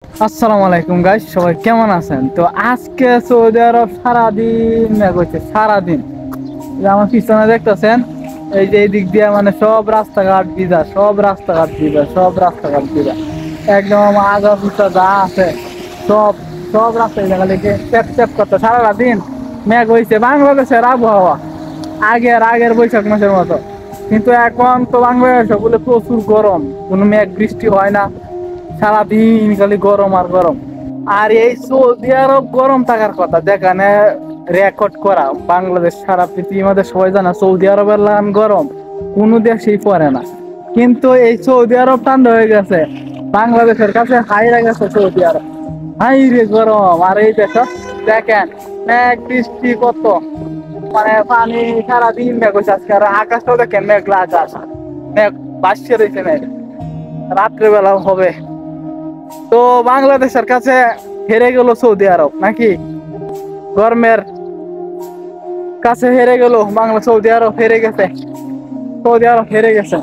আসসালামু আলাইকুম গাইস, সবাই কেমন আছেন? তো আজকে সৌদি আরব সারাদিন মেঘ হয়েছে, সারাদিন। এই যে আমার পিছনে দেখতেছেন, এই যে এই দিক দিয়ে মানে সব রাস্তাঘাট ভিজা, সব রাস্তাঘাট ভিজা, সব রাস্তাঘাট ভিজা, একদম আগা পিছা যা আছে সব সব রাস্তায় দেখা লেগে চেপ চেপ করতে সারা দিন মেঘ হয়েছে। বাংলাদেশের আবহাওয়া আগের বৈশাখ মাসের মতো, কিন্তু এখন তো বাংলাদেশে বলে প্রচুর গরম, কোনো মেঘ বৃষ্টি হয় না, সারাদিন খালি গরম আর গরম। আর এই সৌদি আরব গরম থাকার কথা যেখানে রেকর্ড করা, বাংলাদেশ সারা পৃথিবীর মধ্যে সবাই জানা সৌদি আরবের লাগান গরম কোনো দেশেই পড়ে না, কিন্তু এই সৌদি আরব ঠান্ডা হয়ে গেছে, বাংলাদেশের কাছে হাইরা গেছে সৌদি আরব। হাই রে গরম! আর এই দেশ দেখেন মেঘ বৃষ্টি কত, মানে পানি সারাদিন মেঘ হচ্ছে আজকে। আর আকাশটাও দেখেন মেঘলা আকাশ, মেঘ ভাসছে রয়েছে, মেঘ রাত্রেবেলা হবে। তো বাংলাদেশের কাছে হেরে গেল সৌদি আরব নাকি? গরমের কাছে হেরে গেল বাংলা, সৌদি আরব হেরে গেছে, সৌদি আরব হেরে গেছে।